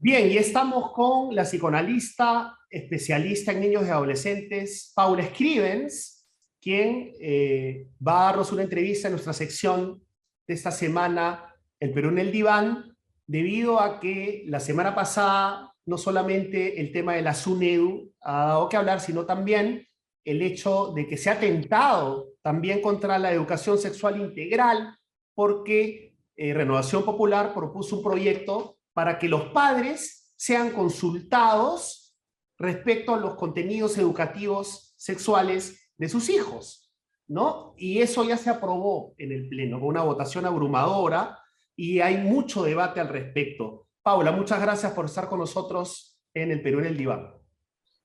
Bien, y estamos con la psicoanalista especialista en niños y adolescentes, Paula Scrivens, quien va a darnos una entrevista en nuestra sección de esta semana, El Perú en el Diván, debido a que la semana pasada no solamente el tema de la SUNEDU ha dado que hablar, sino también el hecho de que se ha atentado también contra la educación sexual integral, porque Renovación Popular propuso un proyecto para que los padres sean consultados respecto a los contenidos educativos sexuales de sus hijos, ¿no? Y eso ya se aprobó en el Pleno con una votación abrumadora y hay mucho debate al respecto. Paula, muchas gracias por estar con nosotros en El Perú en el Diván.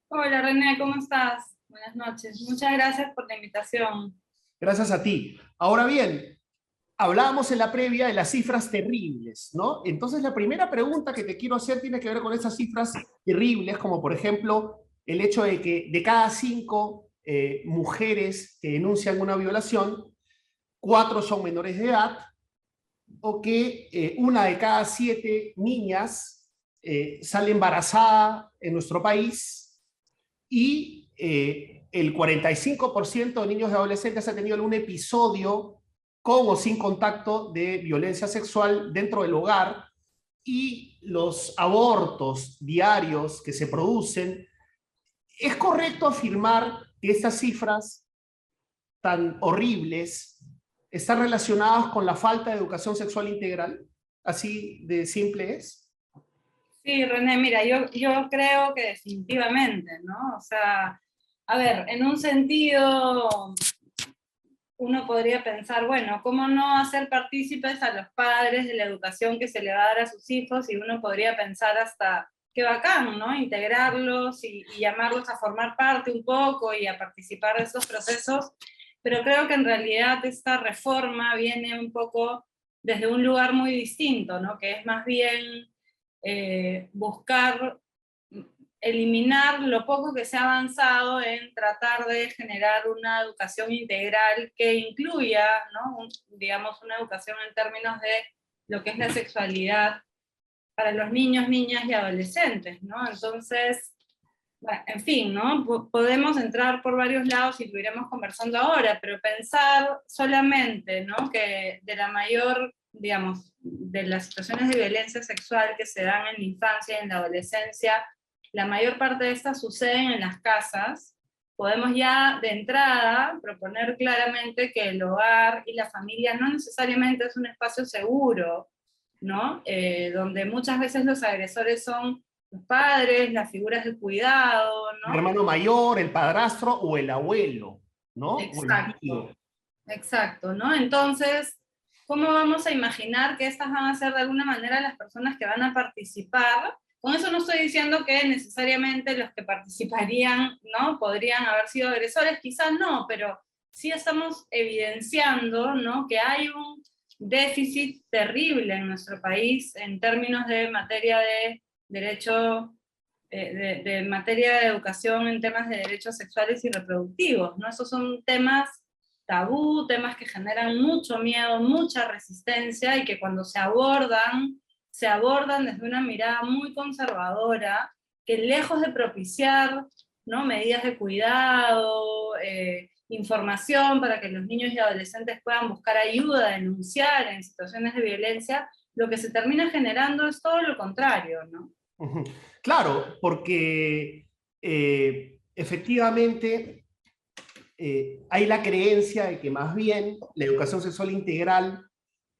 Hola René, ¿cómo estás? Buenas noches. Muchas gracias por la invitación. Gracias a ti. Ahora bien, hablábamos en la previa de las cifras terribles, ¿no? Entonces la primera pregunta que te quiero hacer tiene que ver con esas cifras terribles, como por ejemplo el hecho de que de cada 5 mujeres que denuncian una violación, 4 son menores de edad, o que una de cada 7 niñas sale embarazada en nuestro país y el 45% de niños y adolescentes ha tenido algún episodio con o sin contacto de violencia sexual dentro del hogar, y los abortos diarios que se producen. ¿Es correcto afirmar que estas cifras tan horribles están relacionadas con la falta de educación sexual integral? Así de simple es. Sí, René, mira, yo creo que definitivamente, ¿no? O sea, a ver, en un sentido, uno podría pensar, bueno, ¿cómo no hacer partícipes a los padres de la educación que se le va a dar a sus hijos? Y uno podría pensar hasta, qué bacán, ¿no? Integrarlos y llamarlos a formar parte un poco y a participar de esos procesos. Pero creo que en realidad esta reforma viene un poco desde un lugar muy distinto, ¿no? Que es más bien buscar eliminar lo poco que se ha avanzado en tratar de generar una educación integral que incluya, ¿no? Digamos, una educación en términos de lo que es la sexualidad para los niños, niñas y adolescentes, ¿no? Entonces, bueno, en fin, ¿no? Podemos entrar por varios lados y lo iremos conversando ahora, pero pensar solamente, ¿no? Que de la mayor, digamos, de las situaciones de violencia sexual que se dan en la infancia y en la adolescencia, la mayor parte de estas suceden en las casas. Podemos ya de entrada proponer claramente que el hogar y la familia no necesariamente es un espacio seguro, ¿no? Donde muchas veces los agresores son los padres, las figuras de cuidado, El ¿no? hermano mayor, el padrastro o el abuelo, ¿no? O el tío. Exacto, exacto, ¿no? Entonces, ¿cómo vamos a imaginar que estas van a ser de alguna manera las personas que van a participar? Con eso no estoy diciendo que necesariamente los que participarían, ¿no? Podrían haber sido agresores, quizás no, pero sí estamos evidenciando, ¿no? Que hay un déficit terrible en nuestro país en términos de materia de derecho, de materia de educación en temas de derechos sexuales y reproductivos, ¿no? Esos son temas tabú, temas que generan mucho miedo, mucha resistencia, y que cuando se abordan desde una mirada muy conservadora, que lejos de propiciar, ¿no? Medidas de cuidado, información para que los niños y adolescentes puedan buscar ayuda, denunciar en situaciones de violencia, lo que se termina generando es todo lo contrario, ¿no? Ujú. Claro, porque efectivamente hay la creencia de que más bien la educación sexual integral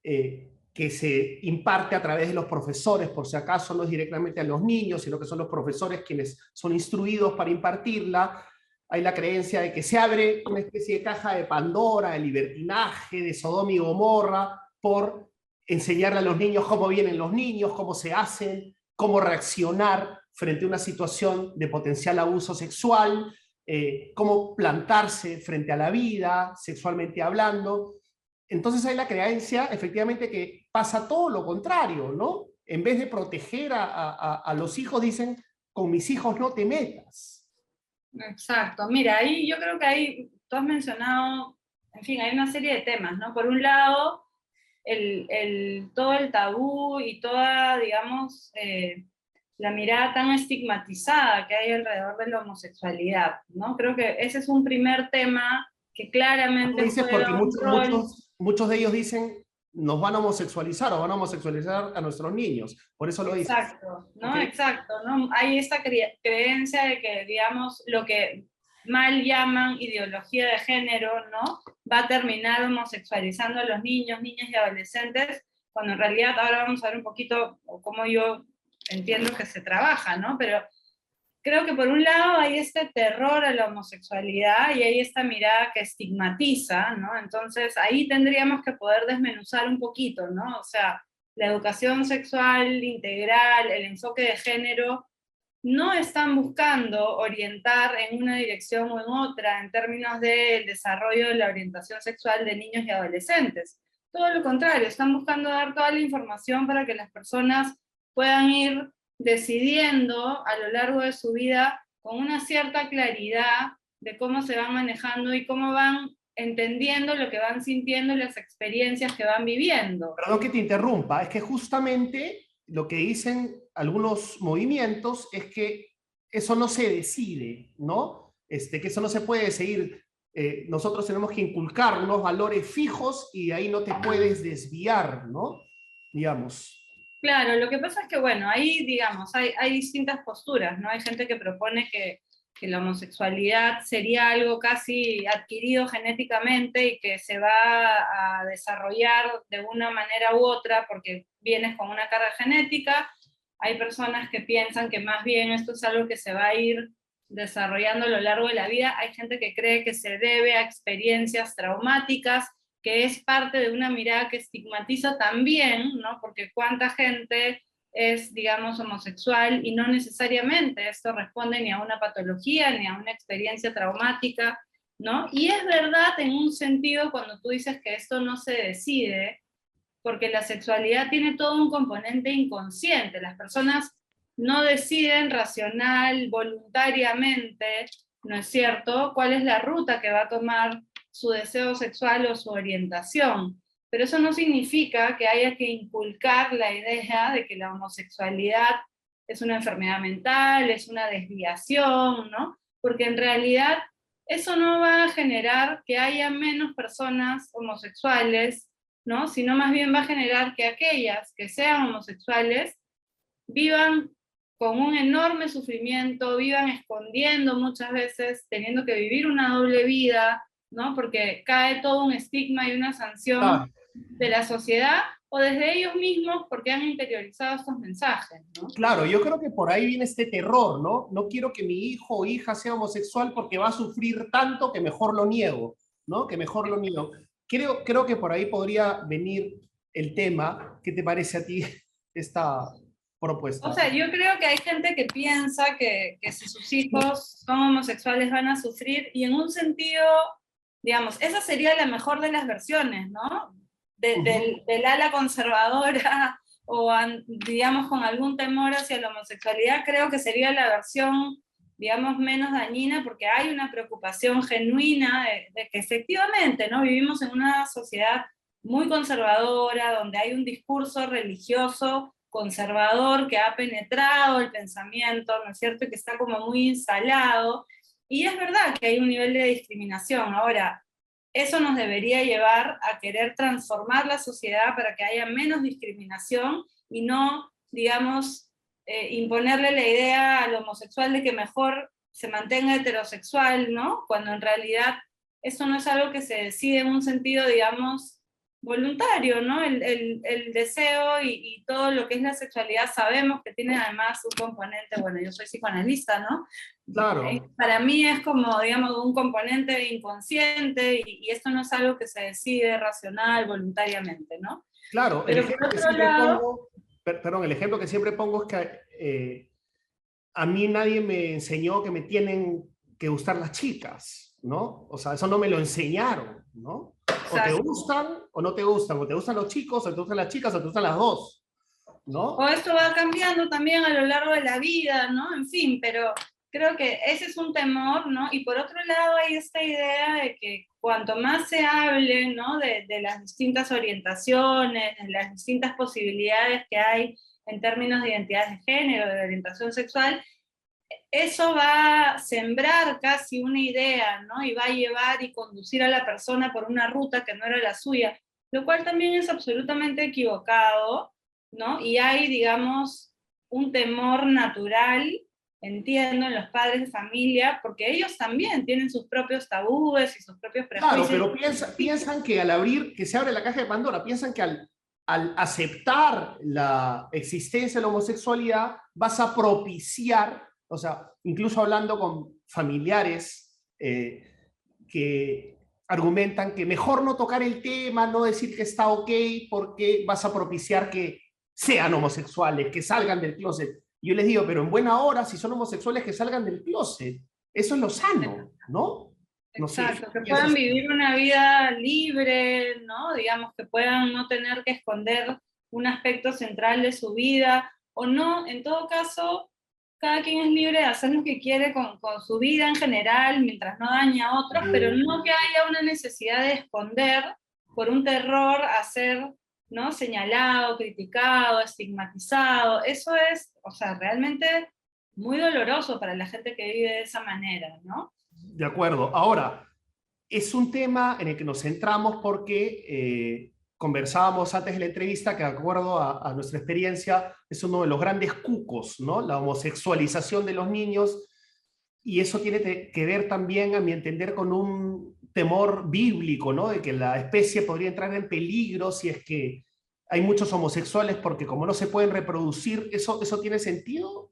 que se imparte a través de los profesores, por si acaso no es directamente a los niños, sino que son los profesores quienes son instruidos para impartirla. Hay la creencia de que se abre una especie de caja de Pandora, de libertinaje, de Sodoma y Gomorra, por enseñarle a los niños cómo vienen los niños, cómo se hacen, cómo reaccionar frente a una situación de potencial abuso sexual, cómo plantarse frente a la vida, sexualmente hablando. Entonces hay la creencia, efectivamente, que pasa todo lo contrario, ¿no? En vez de proteger a los hijos, dicen, con mis hijos no te metas. Exacto. Mira, ahí yo creo que ahí tú has mencionado, en fin, hay una serie de temas, ¿no? Por un lado, todo el tabú y toda, digamos, la mirada tan estigmatizada que hay alrededor de la homosexualidad, ¿no? Creo que ese es un primer tema que Tú claramente dices porque juega un rol. muchos de ellos dicen, nos van a homosexualizar o van a homosexualizar a nuestros niños. Por eso lo dices. Exacto, ¿Ok? ¿no? Exacto, ¿no? Hay esta creencia de que, digamos, lo que mal llaman ideología de género, ¿no? Va a terminar homosexualizando a los niños, niñas y adolescentes, cuando en realidad ahora vamos a ver un poquito cómo yo entiendo que se trabaja, ¿no? Pero creo que por un lado hay este terror a la homosexualidad y hay esta mirada que estigmatiza, ¿no? Entonces ahí tendríamos que poder desmenuzar un poquito, ¿no? O sea, la educación sexual integral, el enfoque de género, no están buscando orientar en una dirección o en otra en términos del desarrollo de la orientación sexual de niños y adolescentes. Todo lo contrario, están buscando dar toda la información para que las personas puedan ir decidiendo a lo largo de su vida con una cierta claridad de cómo se van manejando y cómo van entendiendo lo que van sintiendo y las experiencias que van viviendo. Perdón que te interrumpa, es que justamente lo que dicen algunos movimientos es que eso no se decide, ¿no? Que eso no se puede seguir. Nosotros tenemos que inculcar unos valores fijos y de ahí no te puedes desviar, ¿no? Digamos. Claro, lo que pasa es que, bueno, ahí, digamos, hay distintas posturas, ¿no? Hay gente que propone que la homosexualidad sería algo casi adquirido genéticamente y que se va a desarrollar de una manera u otra porque vienes con una carga genética. Hay personas que piensan que más bien esto es algo que se va a ir desarrollando a lo largo de la vida. Hay gente que cree que se debe a experiencias traumáticas, que es parte de una mirada que estigmatiza también, ¿no? Porque cuánta gente es, digamos, homosexual y no necesariamente esto responde ni a una patología ni a una experiencia traumática, ¿no? Y es verdad en un sentido cuando tú dices que esto no se decide, porque la sexualidad tiene todo un componente inconsciente. Las personas no deciden racional, voluntariamente, ¿no es cierto?, cuál es la ruta que va a tomar su deseo sexual o su orientación. Pero eso no significa que haya que inculcar la idea de que la homosexualidad es una enfermedad mental, es una desviación, ¿no? Porque en realidad eso no va a generar que haya menos personas homosexuales, ¿no? Sino más bien va a generar que aquellas que sean homosexuales vivan con un enorme sufrimiento, vivan escondiendo muchas veces, teniendo que vivir una doble vida, ¿no? Porque cae todo un estigma y una sanción Ah, de la sociedad o desde ellos mismos porque han interiorizado estos mensajes, ¿no? claro, yo creo que por ahí viene este terror, ¿no? No quiero que mi hijo o hija sea homosexual porque va a sufrir tanto que mejor lo niego, ¿no? Que mejor lo niego. Creo que por ahí podría venir el tema. ¿Qué te parece a ti esta O propuesta? sea, yo creo que hay gente que piensa que si sus hijos son homosexuales van a sufrir, y en un sentido, digamos, esa sería la mejor de las versiones, ¿no? Ujú. Del ala conservadora o, digamos, con algún temor hacia la homosexualidad, creo que sería la versión, digamos, menos dañina, porque hay una preocupación genuina de que efectivamente, ¿no? Vivimos en una sociedad muy conservadora, donde hay un discurso religioso conservador que ha penetrado el pensamiento, ¿no es cierto? Y que está como muy instalado. Y es verdad que hay un nivel de discriminación. Ahora, eso nos debería llevar a querer transformar la sociedad para que haya menos discriminación y no, digamos, imponerle la idea al homosexual de que mejor se mantenga heterosexual, ¿no? Cuando en realidad eso no es algo que se decide en un sentido, digamos, voluntario, ¿no? El deseo y todo lo que es la sexualidad sabemos que tiene además un componente, bueno, yo soy psicoanalista, ¿no? Claro, Para mí es como, digamos, un componente inconsciente y esto no es algo que se decide racional, voluntariamente, ¿no? claro. El Pero por ejemplo que otro siempre lado, pongo, perdón, el ejemplo que siempre pongo es que a mí nadie me enseñó que me tienen que gustar las chicas, ¿no? O sea, eso no me lo enseñaron, ¿no? O te exacto. gustan o no te gustan, o te gustan los chicos, o te gustan las chicas, o te gustan las dos, O ¿no? esto va cambiando también a lo largo de la vida, ¿no? En fin, pero creo que ese es un temor, ¿no? Y por otro lado hay esta idea de que cuanto más se hable, ¿no? De las distintas orientaciones, de las distintas posibilidades que hay en términos de identidades de género, de orientación sexual, eso va a sembrar casi una idea, ¿no? Y va a llevar y conducir a la persona por una ruta que no era la suya, lo cual también es absolutamente equivocado, ¿no? Y hay, digamos, un temor natural, entiendo, en los padres de familia, porque ellos también tienen sus propios tabúes y sus propios Claro, prejuicios. pero piensan que al abrir, que se abre la caja de Pandora, piensan que al aceptar la existencia de la homosexualidad vas a propiciar, o sea, incluso hablando con familiares que argumentan que mejor no tocar el tema, no decir que está ok, porque vas a propiciar que sean homosexuales, que salgan del closet. Y yo les digo, pero en buena hora, si son homosexuales, que salgan del closet. Eso es lo sano, ¿no? No sé, Exacto, que puedan piensas. vivir una vida libre, ¿no? Digamos, que puedan no tener que esconder un aspecto central de su vida, o no, en todo caso, cada quien es libre de hacer lo que quiere con su vida en general, mientras no dañe a otros, pero no que haya una necesidad de esconder por un terror a ser, ¿no? Señalado, criticado, estigmatizado. Eso es, o sea, realmente muy doloroso para la gente que vive de esa manera, ¿no? De acuerdo. Ahora, es un tema en el que nos centramos porque conversábamos antes de la entrevista que, de acuerdo a nuestra experiencia, es uno de los grandes cucos, ¿no? La homosexualización de los niños, y eso tiene que ver también, a mi entender, con un temor bíblico, ¿no? De que la especie podría entrar en peligro si es que hay muchos homosexuales, porque como no se pueden reproducir, ¿eso tiene sentido?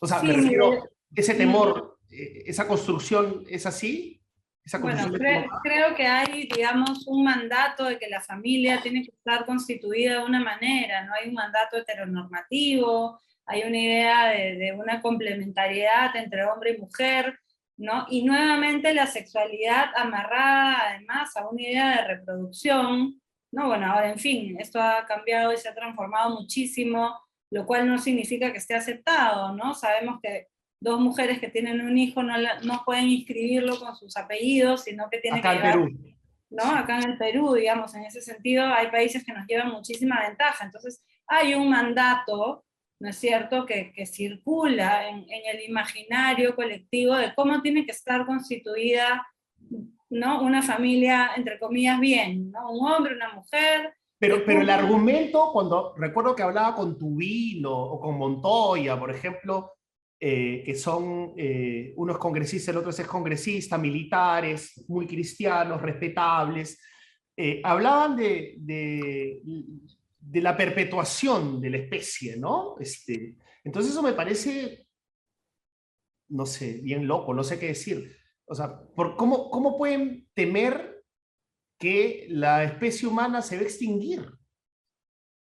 O sea, me Sí, refiero, mire, ese mm, temor, esa construcción es así, esa bueno, construcción es creo que hay, digamos, un mandato de que la familia tiene que estar constituida de una manera, no hay un mandato heteronormativo, hay una idea de una complementariedad entre hombre y mujer, ¿no? Y nuevamente la sexualidad amarrada además a una idea de reproducción, ¿no? Bueno, ahora, en fin, esto ha cambiado y se ha transformado muchísimo, lo cual no significa que esté aceptado, ¿no? Sabemos que dos mujeres que tienen un hijo no pueden inscribirlo con sus apellidos, sino que tiene que acá en llevar, Perú. ¿no? Acá en el Perú, digamos, en ese sentido, hay países que nos llevan muchísima ventaja. Entonces, hay un mandato, ¿no es cierto?, que circula en el imaginario colectivo de cómo tiene que estar constituida, ¿no? Una familia, entre comillas, bien, ¿no? Un hombre, una mujer, que Pero el cumplan. argumento, cuando recuerdo que hablaba con Tubino o con Montoya, por ejemplo, que son unos congresistas, el otro es excongresista, militares, muy cristianos, respetables, hablaban de la perpetuación de la especie, ¿no? Entonces eso me parece, no sé, bien loco, no sé qué decir. O sea, ¿cómo pueden temer que la especie humana se va a extinguir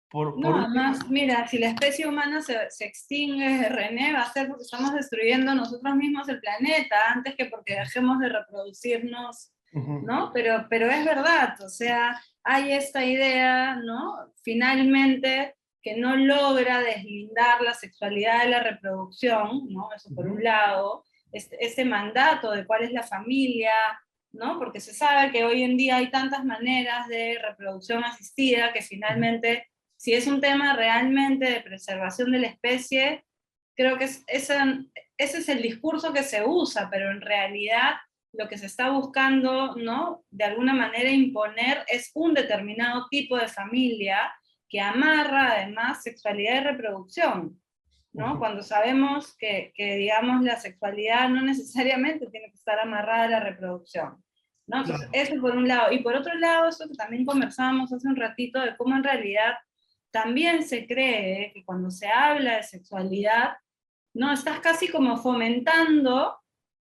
por No, un tema? además, mira, si la especie humana se extingue, René, va a ser porque estamos destruyendo nosotros mismos el planeta, antes que porque dejemos de reproducirnos, Ujú. ¿no? Pero es verdad, o sea, hay esta idea, ¿no? Finalmente, que no logra deslindar la sexualidad de la reproducción, ¿no? Eso por un Ujú. lado, este mandato de cuál es la familia, ¿no? Porque se sabe que hoy en día hay tantas maneras de reproducción asistida que finalmente, si es un tema realmente de preservación de la especie, creo que ese es el discurso que se usa, pero en realidad lo que se está buscando, ¿no? De alguna manera imponer es un determinado tipo de familia que amarra además sexualidad y reproducción, ¿no? Ujú. Cuando sabemos que, digamos, la sexualidad no necesariamente tiene que estar amarrada a la reproducción, ¿no? Entonces, Claro. eso por un lado. Y por otro lado, eso que también conversábamos hace un ratito, de cómo en realidad también se cree que cuando se habla de sexualidad, ¿no? Estás casi como fomentando,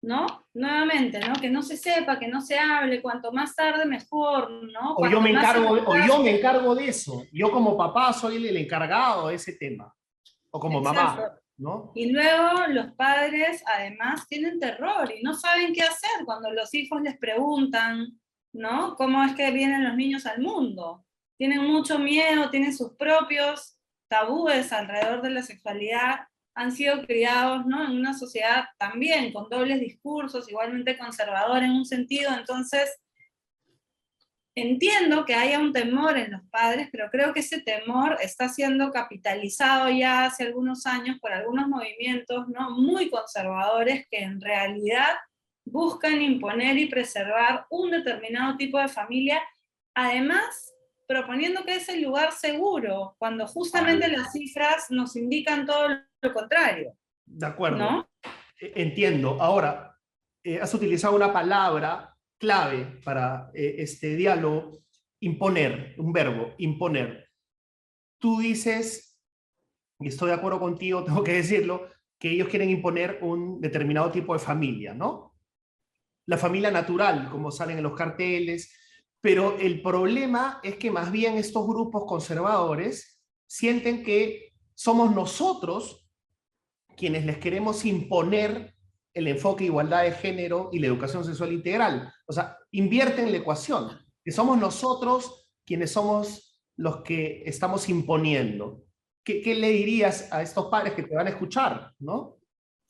¿no? Nuevamente, ¿no? Que no se sepa, que no se hable, cuanto más tarde mejor, ¿no? Cuanto más se O yo me retrase. encargo de eso. Yo como papá soy el encargado de ese tema. O como Exacto. mamá, ¿no? Y luego los padres además tienen terror y no saben qué hacer cuando los hijos les preguntan, ¿no? ¿Cómo es que vienen los niños al mundo? Tienen mucho miedo, tienen sus propios tabúes alrededor de la sexualidad, han sido criados, ¿no? En una sociedad también con dobles discursos, igualmente conservadora en un sentido, entonces entiendo que haya un temor en los padres, pero creo que ese temor está siendo capitalizado ya hace algunos años por algunos movimientos, ¿no?, muy conservadores que en realidad buscan imponer y preservar un determinado tipo de familia, además proponiendo que es el lugar seguro, cuando justamente las cifras nos indican todo lo contrario, De acuerdo, ¿no? entiendo. Ahora, has utilizado una palabra clave para este diálogo: imponer, un verbo, imponer. Tú dices, y estoy de acuerdo contigo, tengo que decirlo, que ellos quieren imponer un determinado tipo de familia, ¿no? La familia natural, como salen en los carteles, pero el problema es que más bien estos grupos conservadores sienten que somos nosotros quienes les queremos imponer el enfoque de igualdad de género y la educación sexual integral. O sea, invierten la ecuación, que somos nosotros quienes somos los que estamos imponiendo. ¿Qué le dirías a estos padres que te van a escuchar, no?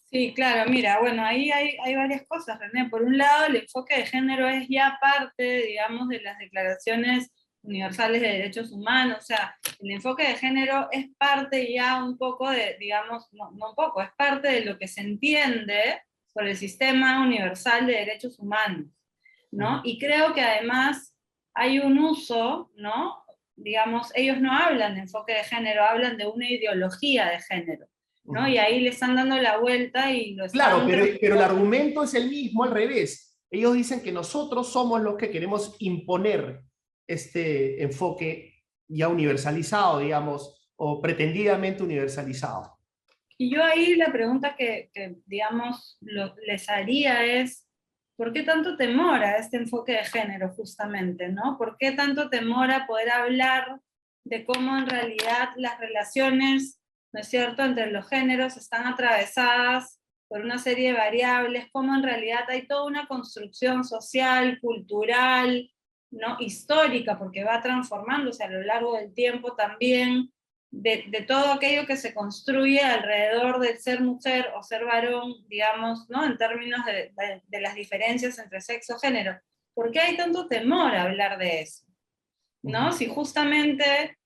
Sí, claro, mira, bueno, ahí hay varias cosas, René. Por un lado, el enfoque de género es ya parte, digamos, de las declaraciones universales de derechos humanos. O sea, el enfoque de género es parte ya un poco de, digamos, no un poco, es parte de lo que se entiende por el sistema universal de derechos humanos, ¿no? Y creo que además hay un uso, ¿no? Digamos, ellos no hablan de enfoque de género, hablan de una ideología de género, ¿no? Y ahí le están dando la vuelta y lo Claro, están... pero el argumento es el mismo al revés. Ellos dicen que nosotros somos los que queremos imponer este enfoque ya universalizado, digamos, o pretendidamente universalizado. Y yo ahí la pregunta que digamos, les haría es, ¿por qué tanto temor a este enfoque de género justamente, ¿no? ¿Por qué tanto temor a poder hablar de cómo en realidad las relaciones, ¿no es cierto?, entre los géneros están atravesadas por una serie de variables, cómo en realidad hay toda una construcción social, cultural, ¿no?, histórica, porque va transformándose a lo largo del tiempo también, de todo aquello que se construye alrededor del ser mujer o ser varón, digamos, ¿no?, en términos de las diferencias entre sexo y género. ¿Por qué hay tanto temor a hablar de eso? ¿No? Si justamente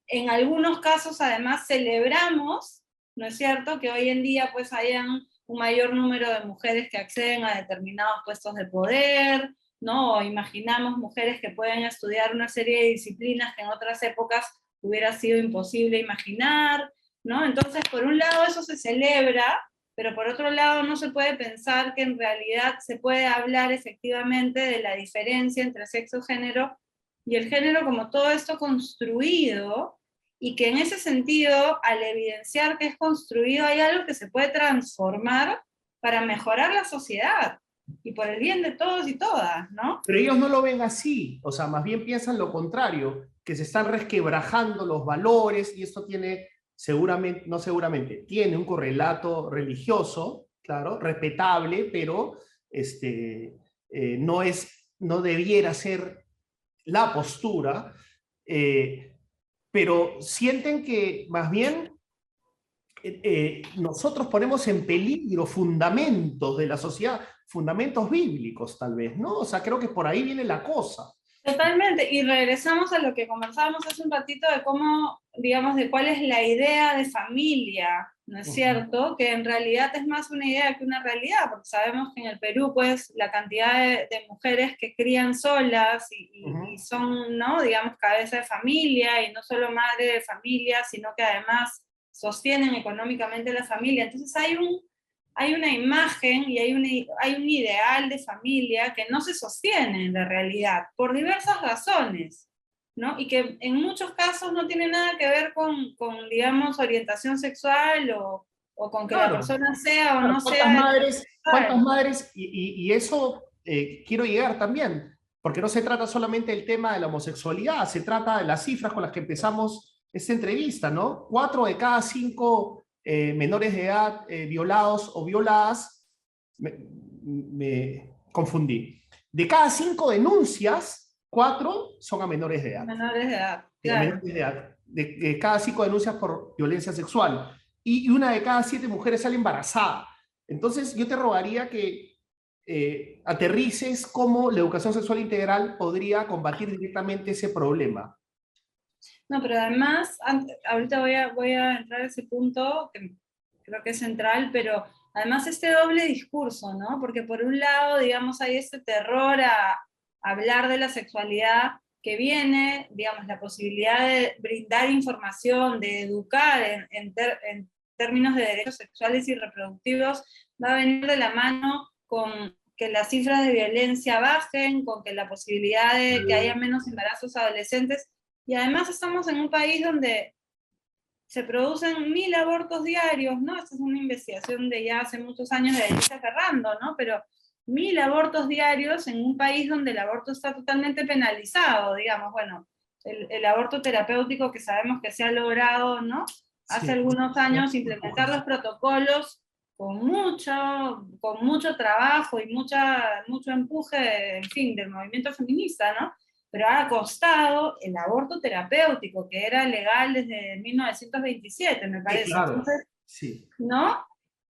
en algunos casos además celebramos, ¿no es cierto?, que hoy en día pues hayan un mayor número de mujeres que acceden a determinados puestos de poder, ¿no? O imaginamos mujeres que pueden estudiar una serie de disciplinas que en otras épocas hubiera sido imposible imaginar, ¿no? Entonces, por un lado eso se celebra, pero por otro lado no se puede pensar que en realidad se puede hablar efectivamente de la diferencia entre sexo y género, y el género como todo esto construido, y que en ese sentido, al evidenciar que es construido, hay algo que se puede transformar para mejorar la sociedad, y por el bien de todos y todas, ¿no? Pero ellos no lo ven así, o sea, más bien piensan lo contrario, que se están resquebrajando los valores, y esto tiene seguramente, no seguramente, tiene un correlato religioso, claro, respetable, pero no debiera ser la postura, pero sienten que más bien nosotros ponemos en peligro fundamentos de la sociedad, fundamentos bíblicos tal vez, ¿no? O sea, creo que por ahí viene la cosa. Totalmente, y regresamos a lo que conversábamos hace un ratito de cómo, digamos, de cuál es la idea de familia, ¿no es cierto? Que en realidad es más una idea que una realidad, porque sabemos que en el Perú, pues, la cantidad de mujeres que crían solas y son, ¿no?, digamos, cabeza de familia, y no solo madre de familia, sino que además sostienen económicamente la familia. Entonces hay una imagen y hay un ideal de familia que no se sostiene en la realidad, por diversas razones, ¿no? Y que en muchos casos no tiene nada que ver con digamos, orientación sexual o con que la persona sea o Claro, no sea cuántas heterosexual. madres, y eso quiero llegar también, porque no se trata solamente del tema de la homosexualidad, se trata de las cifras con las que empezamos esta entrevista, ¿no? 4 de cada 5 menores de edad violados o violadas, me confundí. De cada 5 denuncias, 4 son a menores de edad. Menores de edad, A claro. menores de edad. De cada 5 denuncias por violencia sexual. Y una de cada 7 mujeres sale embarazada. Entonces, yo te rogaría que aterrices cómo la educación sexual integral podría combatir directamente ese problema. No, pero además, ahorita voy a entrar a ese punto que creo que es central, pero además este doble discurso, ¿no? Porque por un lado, digamos, hay este terror a hablar de la sexualidad que viene, digamos, la posibilidad de brindar información, de educar en términos de derechos sexuales y reproductivos, va a venir de la mano con que las cifras de violencia bajen, con que la posibilidad de que haya menos embarazos adolescentes, y además estamos en un país donde se producen 1000 abortos diarios, ¿no? Esta es una investigación de ya hace muchos años de Elisa Ferrando, ¿no? Pero 1000 abortos diarios en un país donde el aborto está totalmente penalizado, digamos, bueno, el aborto terapéutico que sabemos que se ha logrado, ¿no? Hace Sí. algunos años implementar los protocolos con mucho trabajo y mucho empuje, en fin, del movimiento feminista, ¿no? Pero ha costado el aborto terapéutico, que era legal desde 1927, me Sí, parece. claro. Entonces, Sí. ¿no?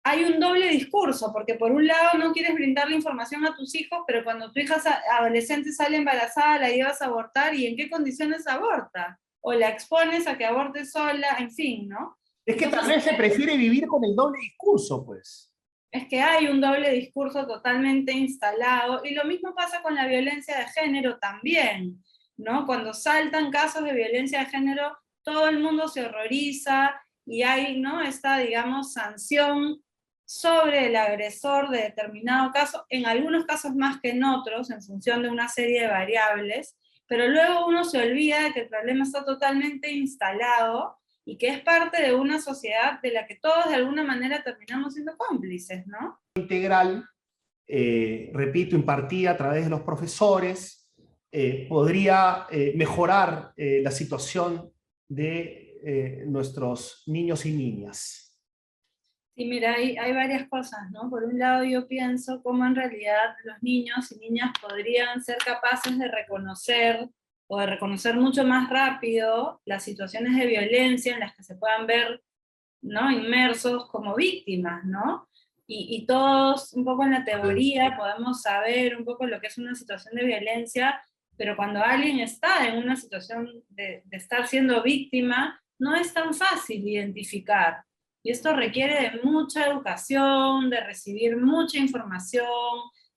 Hay un doble discurso, porque por un lado no quieres brindarle información a tus hijos, pero cuando tu hija adolescente sale embarazada, la llevas a abortar, ¿y en qué condiciones aborta? O la expones a que aborte sola, en fin, ¿no? Es que tal Entonces, vez se prefiere vivir con el doble discurso, pues. es que hay un doble discurso totalmente instalado, y lo mismo pasa con la violencia de género también, ¿no? Cuando saltan casos de violencia de género, todo el mundo se horroriza, y hay, ¿no?, esta, digamos, sanción sobre el agresor de determinado caso, en algunos casos más que en otros, en función de una serie de variables, pero luego uno se olvida de que el problema está totalmente instalado, y que es parte de una sociedad de la que todos de alguna manera terminamos siendo cómplices, ¿no? Integral, repito, impartida a través de los profesores, podría mejorar la situación de nuestros niños y niñas. Sí, mira, hay varias cosas, ¿no? Por un lado yo pienso cómo en realidad los niños y niñas podrían ser capaces de reconocer o de reconocer mucho más rápido las situaciones de violencia en las que se puedan ver, ¿no?, inmersos como víctimas, ¿no? Y todos, un poco en la teoría, podemos saber un poco lo que es una situación de violencia, pero cuando alguien está en una situación de estar siendo víctima, no es tan fácil identificar. Y esto requiere de mucha educación, de recibir mucha información,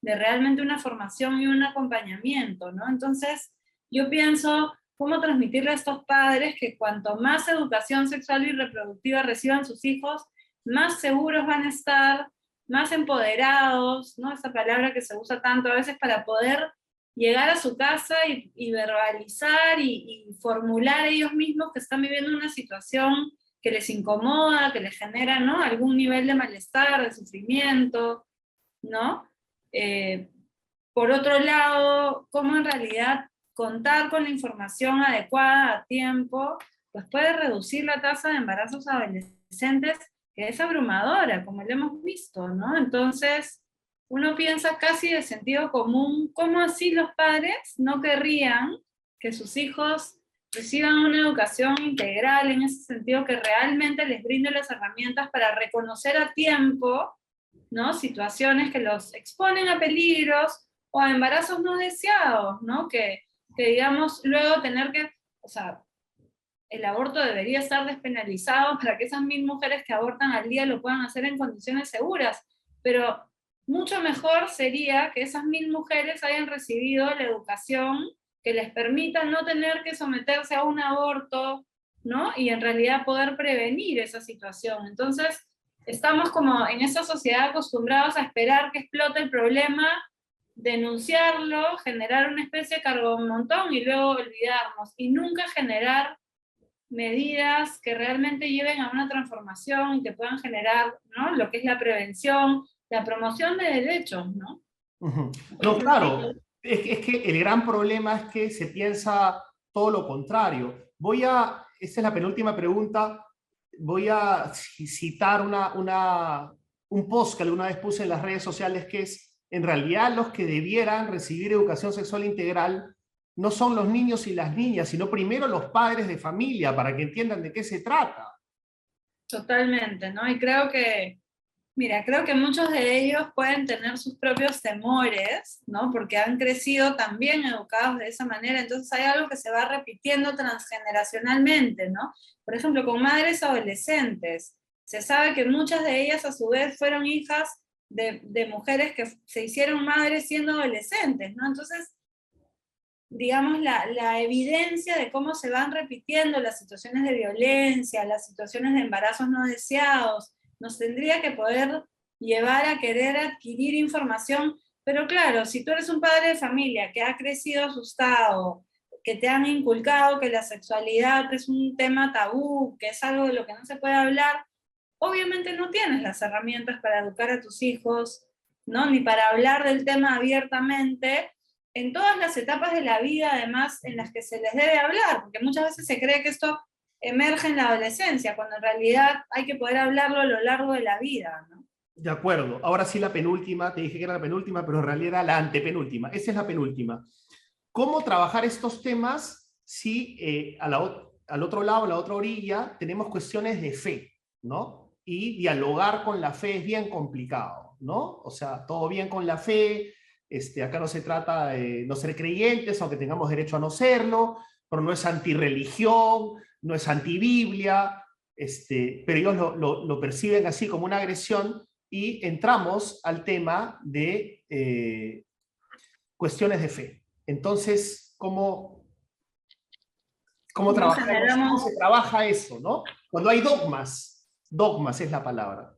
de realmente una formación y un acompañamiento, ¿no? Entonces, yo pienso cómo transmitirle a estos padres que cuanto más educación sexual y reproductiva reciban sus hijos, más seguros van a estar, más empoderados, ¿no? Esa palabra que se usa tanto a veces para poder llegar a su casa y verbalizar y formular ellos mismos que están viviendo una situación que les incomoda, que les genera, ¿no?, algún nivel de malestar, de sufrimiento, ¿no? Por otro lado, cómo en realidad contar con la información adecuada a tiempo, pues puede reducir la tasa de embarazos adolescentes, que es abrumadora, como lo hemos visto, ¿no? Entonces, uno piensa casi de sentido común, ¿cómo así los padres no querrían que sus hijos reciban una educación integral en ese sentido, que realmente les brinde las herramientas para reconocer a tiempo, ¿no?, situaciones que los exponen a peligros o a embarazos no deseados, ¿no? Que digamos, luego tener que, o sea, el aborto debería estar despenalizado para que esas 1000 mujeres que abortan al día lo puedan hacer en condiciones seguras, pero mucho mejor sería que esas 1000 mujeres hayan recibido la educación que les permita no tener que someterse a un aborto, ¿no? Y en realidad poder prevenir esa situación. Entonces, estamos como en esa sociedad acostumbrados a esperar que explote el problema, denunciarlo, generar una especie de carbón montón y luego olvidarnos, y nunca generar medidas que realmente lleven a una transformación y que puedan generar, ¿no?, lo que es la prevención, la promoción de derechos, ¿no? No, Entonces, sí, claro, es que el gran problema es que se piensa todo lo contrario. Esta es la penúltima pregunta, voy a citar un post que alguna vez puse en las redes sociales, que es, en realidad los que debieran recibir educación sexual integral no son los niños y las niñas, sino primero los padres de familia, para que entiendan de qué se trata. totalmente, ¿no? Y creo que Mira, creo que muchos de ellos pueden tener sus propios temores, ¿no? Porque han crecido también educados de esa manera, entonces hay algo que se va repitiendo transgeneracionalmente, ¿no? Por ejemplo, con madres adolescentes, se sabe que muchas de ellas a su vez fueron hijas de mujeres que se hicieron madres siendo adolescentes, ¿no? Entonces, digamos, la evidencia de cómo se van repitiendo las situaciones de violencia, las situaciones de embarazos no deseados, nos tendría que poder llevar a querer adquirir información, pero claro, si tú eres un padre de familia que ha crecido asustado, que te han inculcado que la sexualidad es un tema tabú, que es algo de lo que no se puede hablar, obviamente no tienes las herramientas para educar a tus hijos, ¿no? Ni para hablar del tema abiertamente en todas las etapas de la vida, además, en las que se les debe hablar, porque muchas veces se cree que esto emerge en la adolescencia, cuando en realidad hay que poder hablarlo a lo largo de la vida, ¿no? De acuerdo. Ahora sí la penúltima, te dije que era la penúltima, pero en realidad era la antepenúltima. Esa es la penúltima. ¿Cómo trabajar estos temas si al otro lado, a la otra orilla, tenemos cuestiones de fe, ¿no? Y dialogar con la fe es bien complicado, ¿no? O sea, todo bien con la fe, acá no se trata de no ser creyentes, aunque tengamos derecho a no serlo, pero no es antirreligión, no es antibiblia, pero ellos lo perciben así como una agresión y entramos al tema de cuestiones de fe. Entonces, ¿cómo ¿Cómo trabajamos? ¿Cómo generamos? se trabaja eso, no? Cuando hay dogmas, dogmas es la palabra,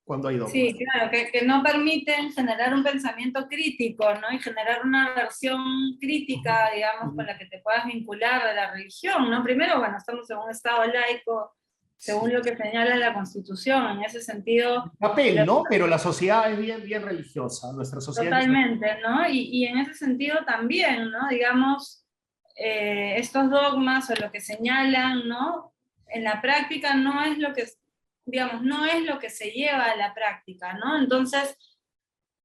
cuando hay dogmas. Sí, claro, que no permiten generar un pensamiento crítico, ¿no? Y generar una versión Ujú, crítica, digamos, con ujú. la que te puedas vincular de la religión, ¿no? Primero, bueno, estamos en un Estado laico, según Sí. lo que señala la Constitución, en ese sentido, Papel, lo- ¿no? Pero la sociedad es bien, bien religiosa, nuestra sociedad es... totalmente, ¿no? Y en ese sentido también, ¿no? Digamos, estos dogmas o lo que señalan, ¿no? En la práctica no es lo que, digamos, no es lo que se lleva a la práctica, ¿no? Entonces,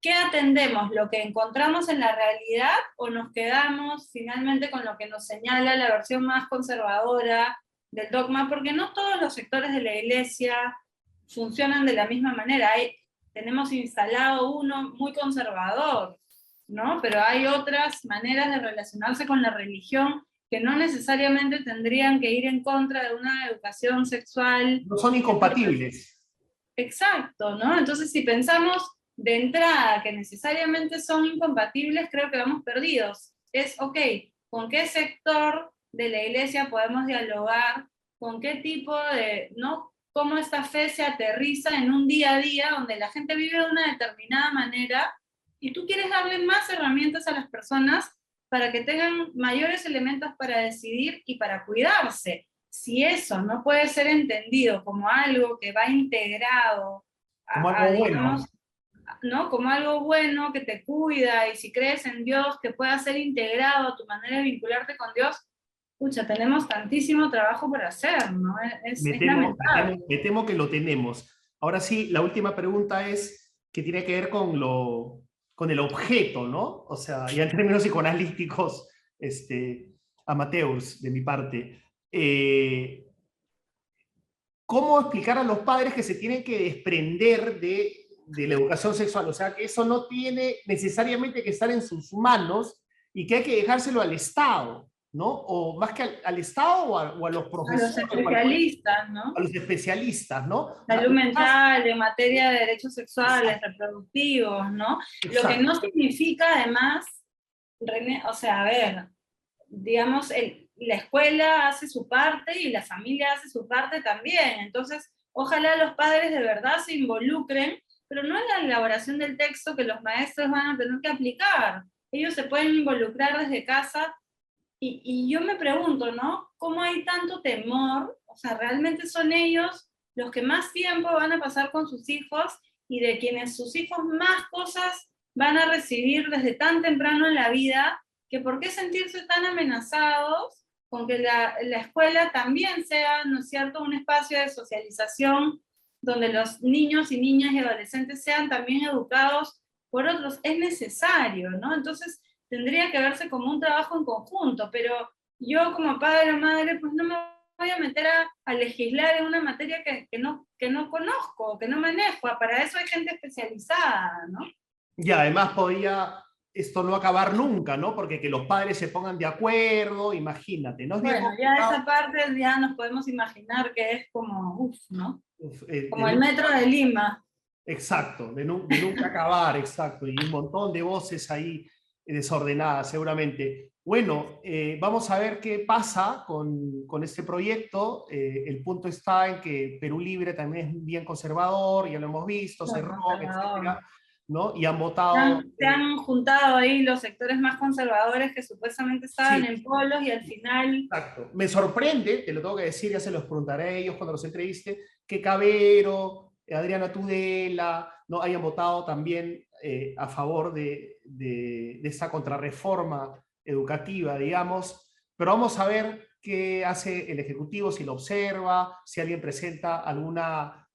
¿qué atendemos? ¿Lo que encontramos en la realidad o nos quedamos finalmente con lo que nos señala la versión más conservadora del dogma? Porque no todos los sectores de la iglesia funcionan de la misma manera. Tenemos instalado uno muy conservador, ¿no? Pero hay otras maneras de relacionarse con la religión que no necesariamente tendrían que ir en contra de una educación sexual No son que incompatibles. exacto, ¿no? Entonces, si pensamos de entrada que necesariamente son incompatibles, creo que vamos perdidos. Es, ok, ¿con qué sector de la iglesia podemos dialogar? ¿Con qué tipo de, ¿no? ¿Cómo esta fe se aterriza en un día a día donde la gente vive de una determinada manera y tú quieres darle más herramientas a las personas para que tengan mayores elementos para decidir y para cuidarse? Si eso no puede ser entendido como algo que va integrado Como algo digamos, bueno. ¿no? Como algo bueno que te cuida y si crees en Dios que pueda ser integrado a tu manera de vincularte con Dios, pucha, tenemos tantísimo trabajo por hacer, ¿no? Es lamentable. Me temo que lo tenemos. Ahora sí, la última pregunta es que tiene que ver con el objeto, ¿no? O sea, ya en términos psicoanalíticos, amateurs de mi parte. ¿Cómo explicar a los padres que se tienen que desprender de la educación sexual? O sea, que eso no tiene necesariamente que estar en sus manos y que hay que dejárselo al Estado, ¿no? O más que al Estado o a los A los profesores o especialistas, a ¿no? los especialistas, ¿no? O sea, Salud mental, en materia de derechos sexuales, exacto, reproductivos, ¿no? Lo que no exacto. significa además, René, o sea, a ver, digamos, la escuela hace su parte y la familia hace su parte también. Entonces, ojalá los padres de verdad se involucren, pero no en la elaboración del texto que los maestros van a tener que aplicar. Ellos se pueden involucrar desde casa y yo me pregunto, ¿no? ¿Cómo hay tanto temor? O sea, ¿realmente son ellos los que más tiempo van a pasar con sus hijos y de quienes sus hijos más cosas van a recibir desde tan temprano en la vida, que por qué sentirse tan amenazados con que la escuela también sea, ¿no es cierto?, un espacio de socialización donde los niños y niñas y adolescentes sean también educados por otros? Es necesario, ¿no? Entonces, tendría que verse como un trabajo en conjunto, pero yo como padre o madre, pues no me voy a meter a legislar en una materia que no conozco, que no manejo? Para eso hay gente especializada, ¿no? Y además podía esto no acabar nunca, ¿no? Porque que los padres se pongan de acuerdo, imagínate, ¿no? Es bien Bueno, ya complicado. esa parte ya nos podemos imaginar que es como, uff, ¿no? De Como el nunca, metro de Lima. exacto, de nunca acabar, exacto, y un montón de voces ahí desordenadas, seguramente. Bueno, vamos a ver qué pasa con este proyecto. El punto está en que Perú Libre también es bien conservador, ya lo hemos visto, Muy cerró, conservador. etcétera, ¿no? Y han votado. Se han juntado ahí los sectores más conservadores que supuestamente estaban Sí, en polos y al final... exacto. Me sorprende, te lo tengo que decir, ya se los preguntaré a ellos cuando los entreviste, que Cabero, Adriana Tudela, no hayan votado también a favor de esta contrarreforma educativa, digamos. Pero vamos a ver qué hace el Ejecutivo, si lo observa, si alguien presenta alguna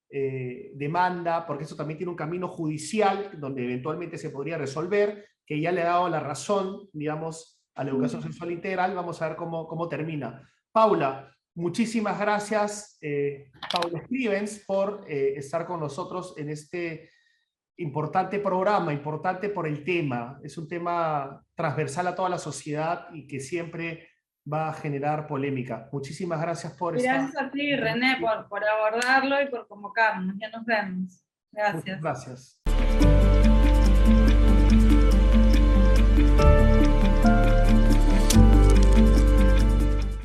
demanda, porque eso también tiene un camino judicial donde eventualmente se podría resolver, que ya le ha dado la razón, digamos, a la educación sexual integral. Vamos a ver cómo termina. Paula, muchísimas gracias, Paula Stevens, por estar con nosotros en este importante programa, importante por el tema. Es un tema transversal a toda la sociedad y que siempre va a generar polémica. Muchísimas gracias por estar. Gracias a ti, René, por abordarlo y por convocarnos. Ya nos vemos. Muchas Gracias. gracias.